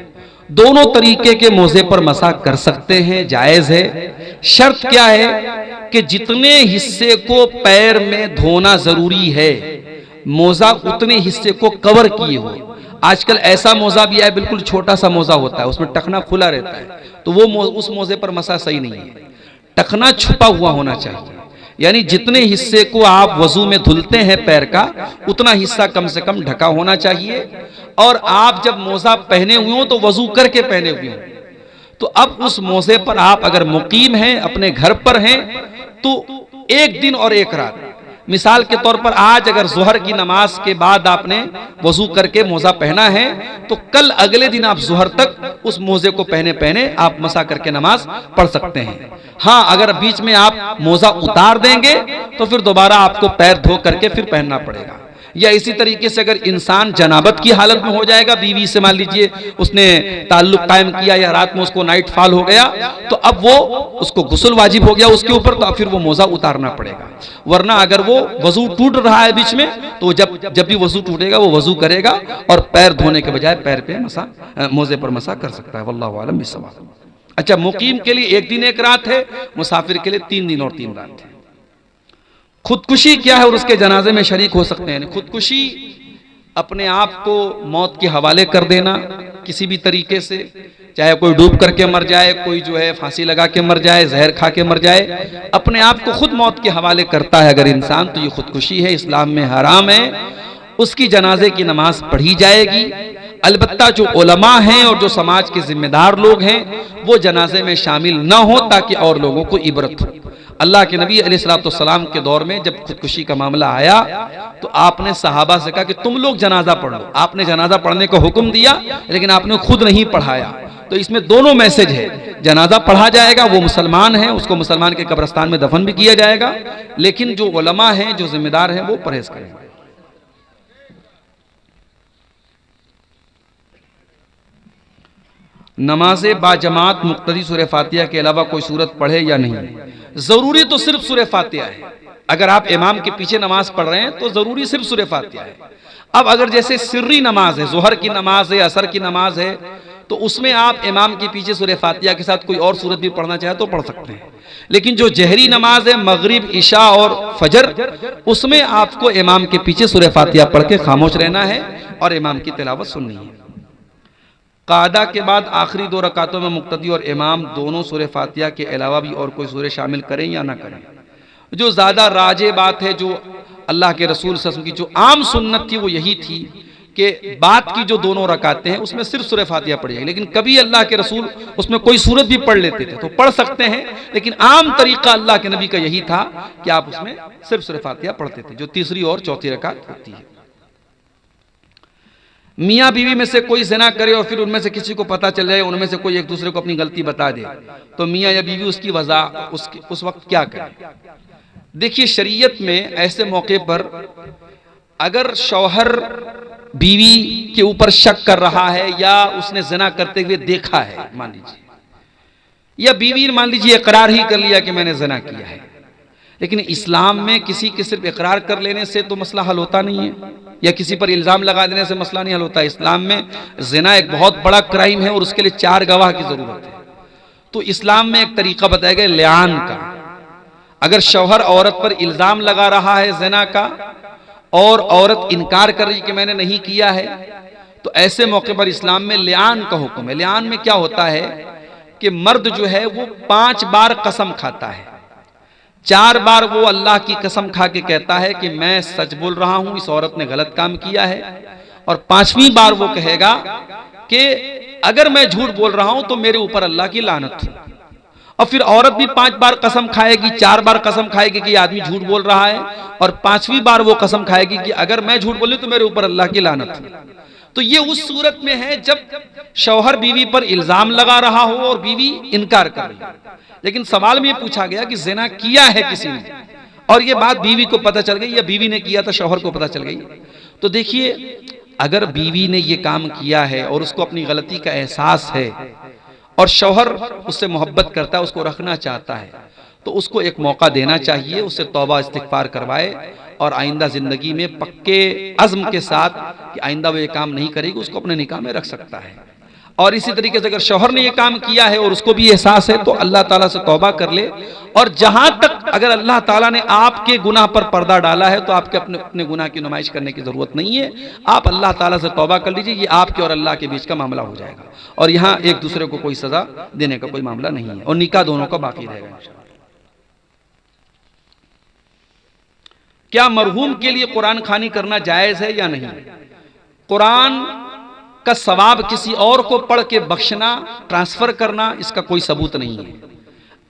दोनों तरीके के मोजे पर मसा कर सकते हैं, जायज है। शर्त क्या है कि जितने हिस्से को पैर में धोना जरूरी है, मोजा उतने हिस्से को कवर किए हो। आजकल ऐसा मोजा भी है, बिल्कुल छोटा सा मोजा होता है, उसमें टखना खुला रहता है, तो वो उस मोजे पर मसा सही नहीं है। टखना छुपा हुआ होना चाहिए, यानी जितने हिस्से को आप वजू में धुलते हैं पैर का, उतना हिस्सा कम से कम ढका होना चाहिए। और आप जब मोजा पहने हुए हो तो वजू करके पहने हुए हो। तो अब उस मोजे पर आप अगर मुकीम हैं, अपने घर पर हैं, तो एक दिन और एक रात, मिसाल के तौर पर आज अगर जोहर की नमाज के बाद आपने वजू करके मोजा पहना है, तो कल अगले दिन आप जोहर तक उस मोजे को पहने पहने आप मसा करके नमाज पढ़ सकते हैं। हाँ, अगर बीच में आप मोजा उतार देंगे तो फिर दोबारा आपको पैर धो करके फिर पहनना पड़ेगा। या इसी तरीके से अगर इंसान जनाबत की हालत में हो जाएगा, बीवी से मान लीजिए उसने ताल्लुक कायम किया या रात में उसको नाइट फॉल हो गया, तो अब वो उसको गुस्ल वाजिब हो गया उसके ऊपर, तो अब फिर वो मोजा उतारना पड़ेगा। वरना अगर वो वजू टूट रहा है बीच में, तो जब भी वजू टूटेगा वो वजू करेगा और पैर धोने के बजाय पैर पे मसा, मोजे पर मसा कर सकता है। वल्लाहु आलम बिस्सवाब। अच्छा, मुकीम के लिए एक दिन एक रात है, मुसाफिर के लिए 3 दिन और 3 रात है। खुदकुशी क्या है और उसके जनाजे में शरीक हो सकते हैं? खुदकुशी अपने आप को मौत के हवाले कर देना किसी भी तरीके से, चाहे कोई डूब करके मर जाए, कोई जो है फांसी लगा के मर जाए, जहर खा के मर जाए, अपने आप को खुद मौत के हवाले करता है अगर इंसान, तो ये खुदकुशी है, इस्लाम में हराम है। उसकी जनाजे की नमाज पढ़ी जाएगी। अलबत्ता जो उलमा हैं और जो समाज के जिम्मेदार लोग हैं वो जनाजे में शामिल न हो, ताकि और लोगों को इबरत हो। अल्लाह के नबी अलैहिस्सलाम के दौर में जब खुदकुशी का मामला आया तो आपने सहाबा से कहा कि तुम लोग जनाजा पढ़ लो। आपने जनाजा पढ़ने का हुक्म दिया, लेकिन आपने खुद नहीं पढ़ाया। तो इसमें दोनों मैसेज है, जनाजा पढ़ा जाएगा, वो मुसलमान है, उसको मुसलमान के कब्रिस्तान में दफन भी किया जाएगा, लेकिन जो उलमा हैं, जो जिम्मेदार हैं, वो परहेज करेंगे। नमाज़े बाजमात मुक्तदी सूरह फातिहा के अलावा कोई सूरत पढ़े या नहीं? जरूरी तो सिर्फ सूरह फातिहा है। अगर आप इमाम के पीछे नमाज पढ़ रहे हैं तो जरूरी सिर्फ सूरह फातिहा है। अब अगर जैसे सिर्री नमाज है, जोहर की नमाज है, असर की नमाज है, तो उसमें आप इमाम के पीछे सूरह फातिहा के साथ कोई और सूरत भी पढ़ना चाहे तो पढ़ सकते हैं। लेकिन जो जहरी नमाज है, मगरिब, इशा और फजर, उसमें आपको इमाम के पीछे सूरह फातिहा पढ़ के खामोश रहना है और इमाम की तिलावत सुननी है। कादा के बाद आखिरी 2 रकातों में मुक्तदी और इमाम दोनों सूरह फातिहा के अलावा भी और कोई सूरह शामिल करें या ना करें? जो ज़्यादा राजे बात है, जो अल्लाह के रसूल सल्लल्लाहु अलैहि वसल्लम की जो आम सुन्नत थी वो यही थी कि बात की जो 2 रकातें हैं उसमें सिर्फ सूरह फातिहा पढ़ी जाएगी। लेकिन कभी अल्लाह के रसूल उसमें कोई सूरत भी पढ़ लेते थे तो पढ़ सकते हैं, लेकिन आम तरीका अल्लाह के नबी का यही था कि आप उसमें सिर्फ सूरह फातिहा पढ़ते थे, जो तीसरी और चौथी रकात होती है। मियाँ बीवी में से कोई ज़िना करे और फिर उनमें से किसी को पता चल जाए, उनमें से कोई एक दूसरे को अपनी गलती बता दे, तो मियाँ या बीवी उसकी वजह उस वक्त क्या करे? देखिए, शरीयत में ऐसे मौके पर अगर शौहर बीवी के ऊपर शक कर रहा है या उसने ज़िना करते हुए देखा है, मान लीजिए, या बीवी मान लीजिए इकरार ही कर लिया कि मैंने ज़िना किया है, लेकिन इस्लाम में किसी के सिर्फ इकरार कर लेने से तो मसला हल होता नहीं है, या किसी पर इल्जाम लगा देने से मसला नहीं हल होता। इस्लाम में ज़िना एक बहुत बड़ा क्राइम है और उसके लिए 4 गवाह की जरूरत है। तो इस्लाम में एक तरीका बताया गया लिआन का। अगर शौहर औरत पर इल्जाम लगा रहा है ज़िना का और औरत इनकार कर रही कि मैंने नहीं किया है, तो ऐसे मौके पर इस्लाम में लिआन का हुक्म है। लिआन में क्या होता है कि मर्द जो है वो 5 बार कसम खाता है। 4 बार वो अल्लाह की कसम खा के कहता है कि मैं सच बोल रहा हूं, इस औरत ने गलत काम किया है, और 5वीं बार वो कहेगा कि अगर मैं झूठ बोल रहा हूं तो मेरे ऊपर अल्लाह की लानत हो। और फिर औरत भी 5 बार कसम खाएगी, 4 बार कसम खाएगी कि आदमी झूठ बोल रहा है, और 5वीं बार वो कसम खाएगी कि अगर मैं झूठ बोलूं तो मेरे ऊपर अल्लाह की लानत हो। तो ये उस सूरत में है जब शौहर बीवी पर इल्जाम लगा रहा हो और बीवी इनकार कर रही है। लेकिन सवाल में ये पूछा गया कि ज़िना किया है किसी ने, और ये बात बीवी को पता चल गई या बीवी ने किया था शौहर को पता चल गई, तो देखिए, अगर बीवी ने ये काम किया है और उसको अपनी गलती का एहसास है और शौहर उससे मोहब्बत करता है, उसको रखना चाहता है, तो उसको एक मौका देना चाहिए, उससे तौबा इस्तिग़फ़ार करवाए और आइंदा ज़िंदगी में पक्के अज़्म के साथ कि आइंदा वो ये काम नहीं करेगी, उसको अपने निकाह में रख सकता है। और इसी तरीके से अगर शौहर ने ये काम किया है और उसको भी एहसास है तो अल्लाह ताला से तौबा कर ले। और जहां तक अगर अल्लाह ताला ने आपके गुनाह पर पर्दा डाला है तो आपके अपने अपने गुनाह की नुमाइश करने की जरूरत नहीं है। आप अल्लाह ताला से तौबा कर लीजिए, ये आपके और अल्लाह के बीच का मामला हो जाएगा और यहाँ एक दूसरे को कोई सजा देने का कोई मामला नहीं है और निकाह दोनों का बाकी रहेगा इंशाअल्लाह। क्या मरहूम के लिए कुरान खानी करना जायज है या नहीं? कुरान का सवाब किसी और को पढ़ के बख्शना, ट्रांसफर करना, इसका कोई सबूत नहीं है।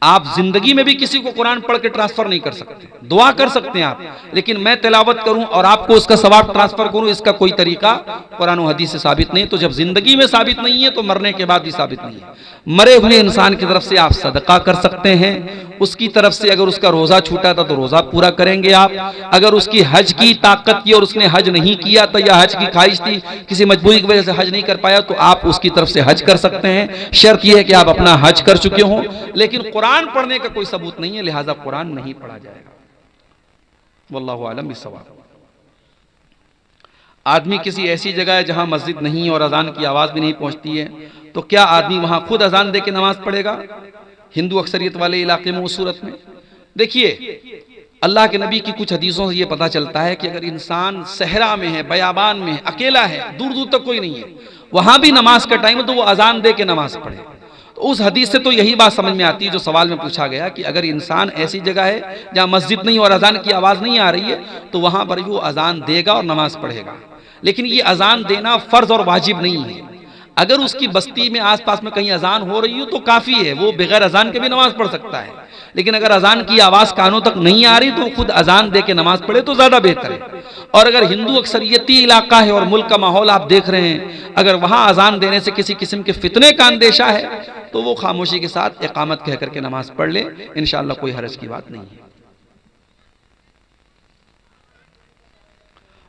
आप जिंदगी में भी किसी को कुरान पढ़ के ट्रांसफर नहीं कर सकते। दुआ कर सकते हैं आप, लेकिन मैं तिलावत करूं और आपको उसका सवाब ट्रांसफर करूं, इसका कोई तरीका कुरान और हदीस से साबित नहीं। तो जब जिंदगी में साबित नहीं है तो मरने के बाद भी साबित नहीं है। मरे हुए इंसान की तरफ से आप सदका कर सकते हैं, उसकी तरफ से अगर उसका रोजा छूटा था तो रोजा पूरा करेंगे आप। अगर उसकी हज की ताकत थी और उसने हज नहीं किया था या हज की ख्वाहिश थी, किसी मजबूरी की वजह से हज नहीं कर पाया, तो आप उसकी तरफ से हज कर सकते हैं। शर्त यह है कि आप अपना हज कर चुके हों, लेकिन कुरान पढ़ने का कोई सबूत नहीं है, लिहाजा कुरान नहीं पढ़ा जाएगा। वल्लाहु आलम बिस्सवाब। आदमी किसी ऐसी जगह है जहां मस्जिद नहीं और अजान की आवाज भी नहीं पहुंचती है, तो क्या आदमी वहां खुद अजान दे के नमाज पढ़ेगा? हिंदू अक्सरियत वाले इलाके में, उस सूरत में देखिए, अल्लाह के नबी की कुछ हदीसों से यह पता चलता है कि अगर इंसान सहरा में है, बयाबान में है, अकेला है, दूर दूर तक कोई नहीं है, वहां भी नमाज का टाइम है तो वो अजान दे के नमाज पढ़े। तो उस हदीस से तो यही बात समझ में आती है जो सवाल में पूछा गया कि अगर इंसान ऐसी जगह है जहां मस्जिद नहीं और अजान की आवाज नहीं आ रही है तो वहां पर वो अजान देगा और नमाज पढ़ेगा। लेकिन ये अजान देना फर्ज और वाजिब नहीं है। अगर उसकी बस्ती में आसपास में कहीं अजान हो रही हो तो काफी है, वो बगैर अजान के भी नमाज पढ़ सकता है। लेकिन अगर अजान की आवाज कानों तक नहीं आ रही तो खुद अजान दे के नमाज पढ़े तो ज्यादा बेहतर है। और अगर हिंदू अक्सरियती इलाका है और मुल्क का माहौल आप देख रहे हैं, अगर वहां अजान देने से किसी किस्म के फितने का अंदेशा है तो वो खामोशी के साथ इकामत कह करके नमाज पढ़ ले, इंशाअल्लाह कोई हरज की बात नहीं है।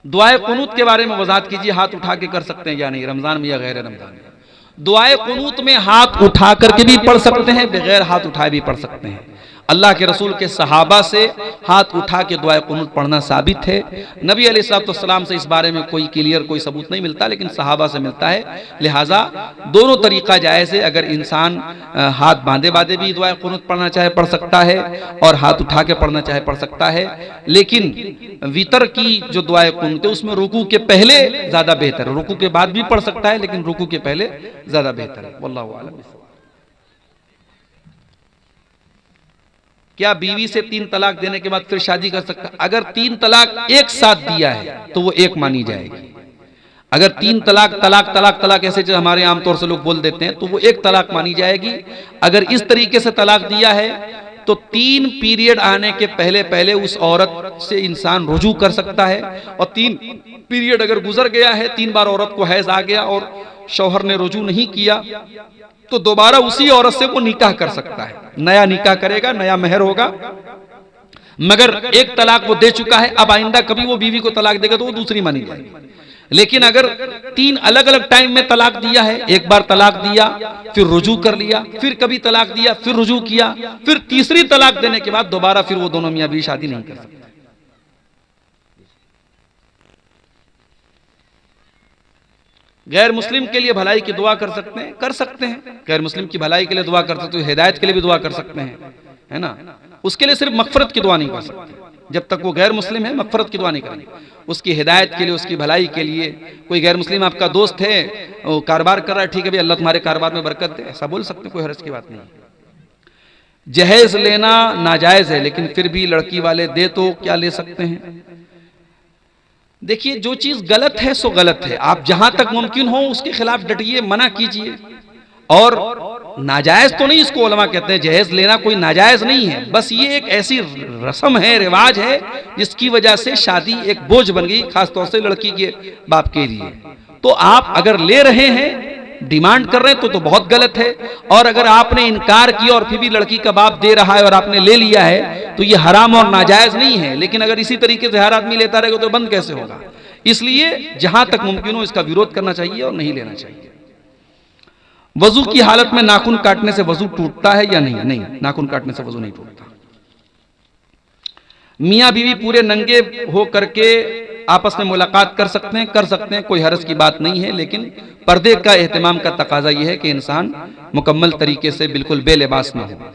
दुआए कुनूत के बारे में वजाहत कीजिए, हाथ उठा के कर सकते हैं या नहीं, रमजान में या गैर रमजान में? दुआए कुनूत में हाथ उठा करके भी पढ़ सकते हैं, बगैर हाथ उठाए भी पढ़ सकते हैं। अल्लाह के रसूल के सहाबा से हाथ उठा के दुआए कुनूत पढ़ना साबित है। नबी अलैहिस्सलाम से इस बारे में कोई क्लियर कोई सबूत नहीं मिलता, लेकिन सहाबा से मिलता है। लिहाजा दोनों तरीका जायज़ है। अगर इंसान हाथ बांधे बांधे भी दुआए कुनूत पढ़ना चाहे पढ़ सकता है और हाथ उठा के पढ़ना चाहे पढ़ सकता है। लेकिन वितर की जो दुआए कुनूत है उसमें रुकू के पहले ज्यादा बेहतर है, रुकू के बाद भी पढ़ सकता है लेकिन रुकू के पहले ज्यादा बेहतर है। वल्लाहु आलम। क्या बीवी से 3 तलाक देने के बाद फिर शादी कर सकता है? अगर 3 तलाक एक साथ दिया है तो वो एक मानी जाएगी। अगर 3 तलाक तलाक तलाक तलाक ऐसे जो हमारे आमतौर से लोग बोल देते हैं तो वो एक तलाक मानी जाएगी। अगर इस तरीके से तलाक दिया है तो 3 पीरियड आने के पहले पहले उस औरत से इंसान रुजू कर सकता है, और 3 पीरियड अगर गुजर गया है, 3 बार औरत को हैज आ गया और शौहर ने रुजू नहीं किया तो दोबारा उसी औरत से वो निकाह कर सकता है। नया निकाह करेगा, नया मेहर होगा, मगर एक तलाक वो दे चुका है, अब आइंदा कभी वो बीवी को तलाक देगा तो वो दूसरी मानी जाएगी। लेकिन अगर 3 अलग अलग टाइम में तलाक दिया है, एक बार तलाक दिया फिर रुजू कर लिया, फिर कभी तलाक दिया फिर रुजू किया, फिर तीसरी तलाक देने के बाद दोबारा फिर वो दोनों मियां बीवी शादी नहीं कर सकते। गैर मुस्लिम के लिए भलाई की दुआ कर सकते हैं? कर सकते हैं। गैर मुस्लिम की भलाई के लिए दुआ कर सकते हैं, हिदायत के लिए भी दुआ कर सकते हैं, है ना। उसके लिए सिर्फ मगफरत की दुआ नहीं कर सकते। जब तक वो गैर मुस्लिम है मगफरत की दुआ नहीं करेंगे। उसकी हिदायत के लिए, उसकी भलाई के लिए, कोई गैर मुस्लिम आपका दोस्त है, वो कारोबार कर रहा है, ठीक है भाई अल्लाह तुम्हारे कारोबार में बरकत दे, ऐसा बोल सकते हैं, कोई हर्ज की बात नहीं। जहेज लेना नाजायज है लेकिन फिर भी लड़की वाले दे तो क्या ले सकते हैं? देखिए, जो चीज गलत है सो गलत है। आप जहां तक मुमकिन हो उसके खिलाफ डटिए, मना कीजिए। और नाजायज तो नहीं इसको उलमा कहते हैं, जहेज लेना कोई नाजायज नहीं है, बस ये एक ऐसी रस्म है, रिवाज है जिसकी वजह से शादी एक बोझ बन गई, खासतौर से लड़की के बाप के लिए। तो आप अगर ले रहे हैं, डिमांड कर रहे हैं तो बहुत गलत है। और अगर आपने इनकार किया और फिर भी लड़की का बाप दे रहा है और आपने ले लिया है तो ये हराम और नाजायज नहीं है। लेकिन अगर इसी तरीके से हर आदमी लेता रहेगा तो बंद कैसे होगा? इसलिए जहां तक मुमकिन हो इसका विरोध करना चाहिए और नहीं लेना चाहिए। वजू की हालत में नाखून काटने से वजू टूटता है या नहीं? नहीं, नाखून काटने से वजू नहीं टूटता। मियां बीवी पूरे नंगे हो करके आपस में मुलाकात कर सकते हैं, कोई हर्ज की बात नहीं है, लेकिन पर्दे का एहतमाम का तकाजा यह है कि इंसान मुकम्मल तरीके से बिल्कुल बेलिबास ना हो।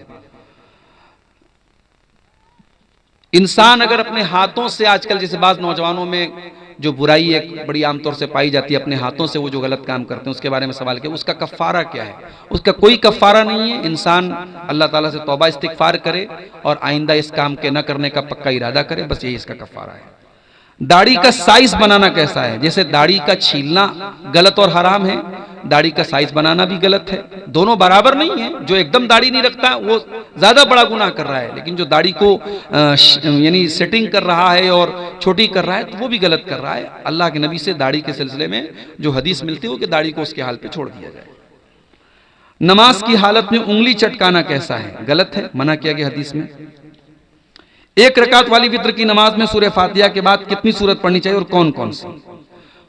इंसान अगर अपने हाथों से, आजकल जैसे बाज नौजवानों में जो बुराई एक बड़ी आमतौर से पाई जाती है, अपने हाथों से वो जो गलत काम करते हैं उसके बारे में सवाल किया, उसका कफ़ारा क्या है? उसका कोई कफ़ारा नहीं है। इंसान अल्लाह ताला से तौबा इस्तिग़फ़ार करे और आइंदा इस काम के न करने का पक्का इरादा करे, बस यही इसका कफ़ारा है। दाढ़ी का साइज बनाना कैसा है? जैसे दाढ़ी का छीलना गलत और हराम है, दाढ़ी का साइज बनाना भी गलत है। दोनों बराबर नहीं है। जो एकदम दाढ़ी नहीं रखता वो ज्यादा बड़ा गुनाह कर रहा है, लेकिन जो दाढ़ी को यानी सेटिंग कर रहा है और छोटी कर रहा है तो वो भी गलत कर रहा है। अल्लाह के नबी से दाढ़ी के सिलसिले में जो हदीस मिलती है वो कि दाढ़ी को उसके हाल पे छोड़ दिया जाए। नमाज की हालत में उंगली चटकाना कैसा है? गलत है, मना किया गया हदीस में। एक रकात वाली वित्र की नमाज में सूरह फातिहा के बाद कितनी सूरत पढ़नी चाहिए और कौन कौन सी?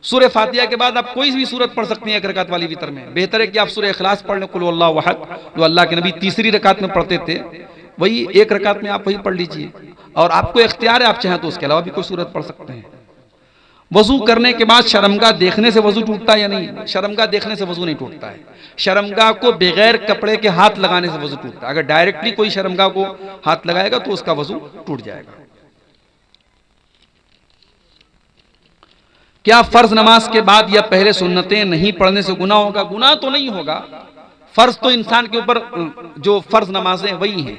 सूरह फातिहा के बाद आप कोई भी सूरत पढ़ सकते हैं एक रकात वाली वितर में। बेहतर है कि आप सूरह इखलास पढ़ लें, कुल हुवल्लाहु अहद, जो अल्लाह के नबी तीसरी रकात में पढ़ते थे, वही एक रकात में आप वही पढ़ लीजिए। और आपको इख्तियार है, आप चाहें तो उसके अलावा भी कोई सूरत पढ़ सकते हैं। वजू करने के बाद शर्मगाह देखने से वजू टूटता है या नहीं? शर्मगाह देखने से वजू नहीं टूटता है। शर्मगाह को बगैर कपड़े के हाथ लगाने से वजू टूटता है। अगर डायरेक्टली कोई शर्मगाह को हाथ लगाएगा तो उसका वजू टूट जाएगा। क्या फर्ज नमाज के बाद या पहले सुन्नतें नहीं पढ़ने से गुनाह होगा? गुनाह तो नहीं होगा। फर्ज तो इंसान के ऊपर जो फर्ज नमाजें वही हैं,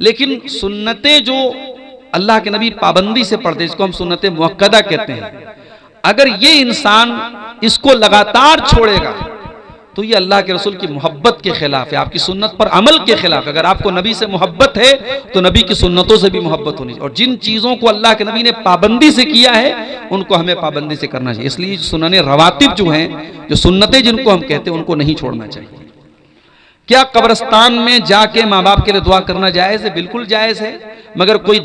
लेकिन सुन्नतें जो अल्लाह के नबी पाबंदी से पढ़ते, इसको हम सुन्नतें मुअक्कदा कहते हैं, अगर ये इंसान इसको लगातार छोड़ेगा तो ये अल्लाह के रसूल की मोहब्बत के खिलाफ है, आपकी सुन्नत पर अमल के खिलाफ है। अगर आपको नबी से मोहब्बत है तो नबी की सुन्नतों से भी मोहब्बत होनी चाहिए। और जिन चीज़ों को अल्लाह के नबी ने पाबंदी से किया है उनको हमें पाबंदी से करना चाहिए। इसलिए सुनने रवातिब जो हैं, जो सुन्नतें जिनको हम कहते हैं, उनको नहीं छोड़ना चाहिए। क्या कब्रिस्तान में जाके माँ बाप के लिए दुआ करना जायज़ है? बिल्कुल जायज़ है, मगर कोई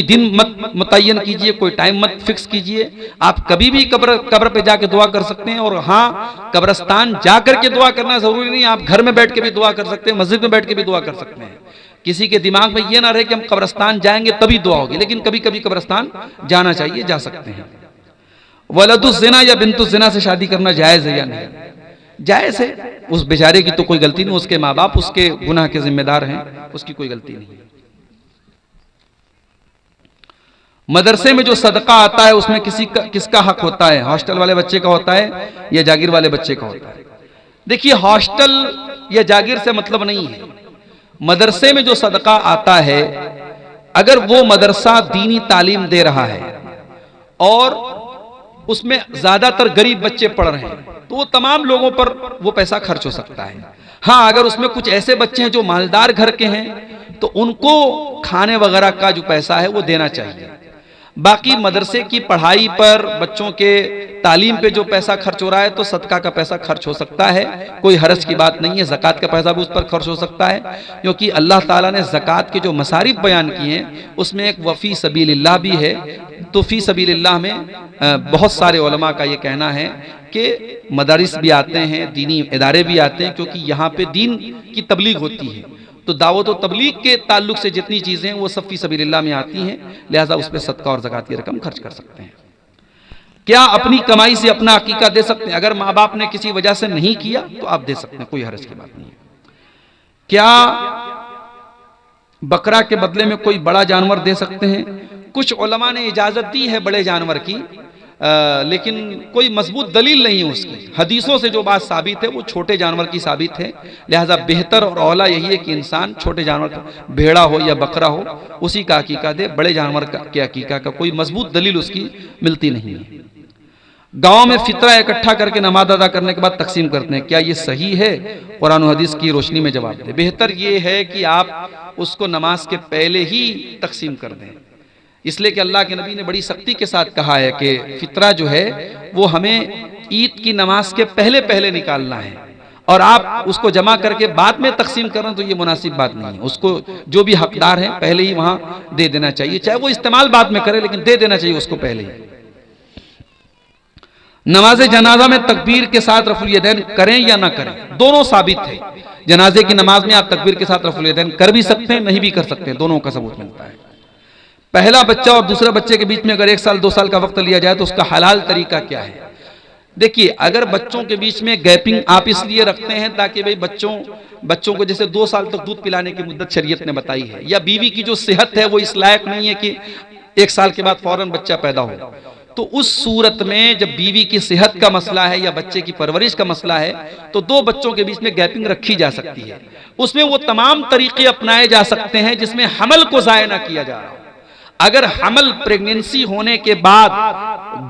दिन मत मुतय्यन कीजिए, कोई टाइम मत फिक्स कीजिए। आप कभी भी कब्र पे जाके दुआ कर सकते हैं। और हाँ, कब्रिस्तान जाकर के दुआ करना जरूरी नहीं, आप घर में बैठ के भी दुआ कर सकते हैं, मस्जिद में बैठ के भी दुआ कर सकते हैं। किसी के दिमाग में ये ना रहे कि हम कब्रिस्तान जाएंगे तभी दुआ होगी, लेकिन कभी कभी कब्रिस्तान जाना चाहिए, जा सकते हैं। वलदुज़ ज़िना या बिन्तुज़ ज़िना से शादी करना जायज़ है या नहीं? जायज़ है। उस बेचारे की तो कोई गलती नहीं, उसके माँ बाप उसके गुनाह के जिम्मेदार हैं, उसकी कोई गलती नहीं। मदरसे में जो सदका आता है उसमें किसका हक होता है? हॉस्टल वाले बच्चे का होता है या जागीर वाले बच्चे का होता है? देखिए, हॉस्टल या जागीर से मतलब नहीं है। मदरसे में जो सदका आता है, अगर वो मदरसा दीनी तालीम दे रहा है और उसमें ज्यादातर गरीब बच्चे पढ़ रहे हैं तो वो तमाम लोगों पर वो पैसा खर्च हो सकता है। हाँ, अगर उसमें कुछ ऐसे बच्चे हैं जो मालदार घर के हैं तो उनको खाने वगैरह का जो पैसा है वो देना चाहिए। बाकी मदरसे की पढ़ाई पर, बच्चों के तालीम पे जो पैसा खर्च हो रहा है तो सदका का पैसा खर्च हो सकता है, कोई हरज की बात नहीं है। ज़कात का पैसा भी उस पर खर्च हो सकता है, क्योंकि अल्लाह ताला ने ज़कात के जो मसारिफ बयान किए हैं उसमें एक वफ़ी सबीलिल्लाह भी है। तो फ़ी सबीलिल्लाह में बहुत सारे उलमा का ये कहना है कि मदारिस भी आते हैं, दीनी इदारे भी आते हैं, क्योंकि यहाँ पे दीन की तबलीग होती है। तो दावत और तबलीग के ताल्लुक से जितनी चीज़ें हैं वो सब फ़ी सबीलिल्लाह में आती हैं, लिहाजा उस पर सदका और ज़कात की रकम खर्च कर सकते हैं। क्या अपनी कमाई से अपना अकीका दे सकते हैं? अगर माँ बाप ने किसी वजह से नहीं किया तो आप दे सकते हैं, कोई हर्ज की बात नहीं है। क्या बकरा के बदले में कोई बड़ा जानवर दे सकते हैं? कुछ उलमा ने इजाज़त दी है बड़े जानवर की, लेकिन कोई मजबूत दलील नहीं है उसकी। हदीसों से जो बात साबित है वो छोटे जानवर की साबित है, लिहाजा बेहतर और औला यही है कि इंसान छोटे जानवर का, भेड़ा हो या बकरा हो, उसी का अकीका दे। बड़े जानवर के अकीका का कोई मजबूत दलील उसकी मिलती नहीं है। गांव में फितरा इकट्ठा करके नमाज अदा करने के बाद तकसीम करते हैं, क्या ये सही है? कुरान और हदीस की रोशनी में जवाब दें। बेहतर ये है कि आप उसको नमाज के पहले ही तकसीम कर दें, इसलिए कि अल्लाह के नबी ने बड़ी सख्ती के साथ कहा है कि फितरा जो है वो हमें ईद की नमाज के पहले पहले निकालना है, और आप उसको जमा करके बाद में तकसीम करें तो ये मुनासिब बात नहीं है। उसको जो भी हकदार हैं पहले ही वहां दे देना चाहिए, चाहे वो इस्तेमाल बाद में करे, लेकिन दे देना चाहिए उसको पहले ही। नमाज जनाजा में तकबीर के साथ रफुल यदैन करें या ना करें? दोनों साबित है। जनाजे की नमाज में आप तकबीर के साथ रफुल यदैन कर भी सकते हैं, नहीं भी कर सकते हैं, दोनों का सबूत मिलता है। पहला बच्चा और दूसरे बच्चे के बीच में अगर 1 साल 2 साल का वक्त लिया जाए तो उसका हलाल तरीका क्या है? देखिए, अगर बच्चों के बीच में गैपिंग आप इसलिए रखते हैं ताकि भाई बच्चों को जैसे 2 साल तक दूध पिलाने की मुद्दत शरीयत ने बताई है, या बीवी की जो सेहत है वो इस लायक नहीं है कि 1 साल के बाद फौरन बच्चा पैदा हो, तो उस सूरत में जब बीवी की सेहत का मसला है या बच्चे की परवरिश का मसला है तो 2 बच्चों के बीच में गैपिंग रखी जा सकती है। उसमें वो तमाम तरीके अपनाए जा सकते हैं जिसमें हमल को जाया ना किया जा रहा हो। अगर हमल प्रेगनेंसी होने के बाद,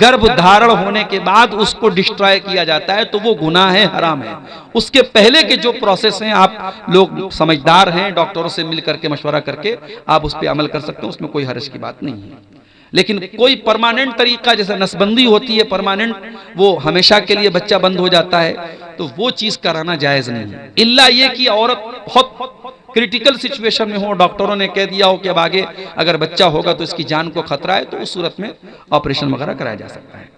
गर्भ धारण होने के बाद उसको डिस्ट्रॉय किया जाता है तो वो गुनाह है, हराम है। उसके पहले के जो प्रोसेस हैं, आप लोग समझदार हैं, डॉक्टरों से मिल करके मशवरा करके आप उस पर अमल कर सकते हैं, उसमें कोई हर्ज की बात नहीं है। लेकिन कोई परमानेंट तरीका जैसे नसबंदी होती है परमानेंट, वो हमेशा के लिए बच्चा बंद हो जाता है, तो वो चीज कराना जायज नहीं है। इल्ला ये कि औरत बहुत क्रिटिकल सिचुएशन में हो, डॉक्टरों ने कह दिया हो कि अब आगे अगर बच्चा होगा तो इसकी जान को खतरा है, तो उस सूरत में ऑपरेशन वगैरह कराया जा सकता है।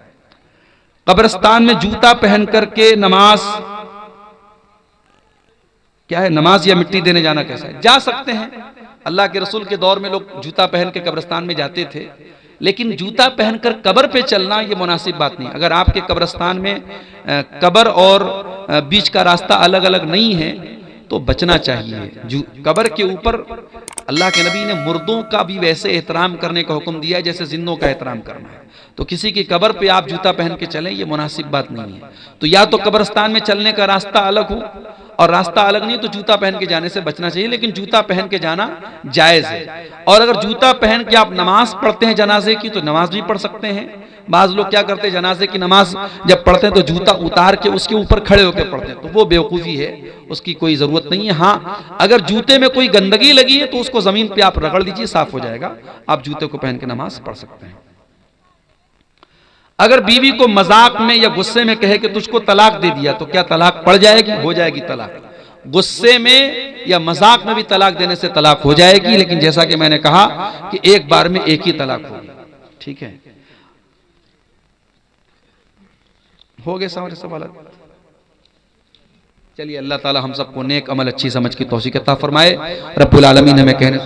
कब्रिस्तान में जूता पहन करके नमाज क्या है? नमाज या मिट्टी देने जाना कैसा है? जा सकते हैं। अल्लाह के रसूल के दौर में लोग जूता पहन के कब्रिस्तान में जाते थे, लेकिन जूता पहनकर कब्र पे चलना ये मुनासिब बात नहीं। अगर आपके कब्रिस्तान में कब्र और बीच का रास्ता अलग अलग नहीं है तो बचना चाहिए। कब्र के ऊपर अल्लाह के नबी ने मुर्दों का भी वैसे एहतराम करने का हुक्म दिया है जैसे जिंदों का एहतराम करना है। तो किसी की कब्र पे आप जूता पहन के चलें, ये मुनासिब बात नहीं है। तो या तो कब्रिस्तान में चलने का रास्ता अलग हो, और रास्ता अलग नहीं तो जूता पहन के जाने से बचना चाहिए, लेकिन जूता पहन के जाना जायज है। और अगर जूता पहन के आप नमाज पढ़ते हैं जनाजे की तो नमाज भी पढ़ सकते हैं। बाज लोग क्या करते हैं, जनाजे की नमाज जब पढ़ते हैं तो जूता उतार के उसके ऊपर खड़े होकर पढ़ते हैं, तो वो बेवकूफ़ी है, उसकी कोई ज़रूरत नहीं है। हाँ, अगर जूते में कोई गंदगी लगी है तो उसको ज़मीन पे आप रगड़ लीजिए, साफ हो जाएगा, आप जूते को पहन के नमाज पढ़ सकते हैं। अगर बीवी को मजाक में या गुस्से में कहे कि तुझको तलाक दे दिया तो क्या तलाक पड़ जाएगी? हो जाएगी तलाक। गुस्से में या मजाक में भी तलाक देने से तलाक हो जाएगी, लेकिन जैसा कि मैंने कहा कि एक बार में एक ही तलाक होगी। ठीक है, हो गए सारे सवाल। चलिए, अल्लाह ताला हम सबको नेक अमल अच्छी समझ की तौफीक अता फरमाए। रब्बुल आलमीन हमें कहने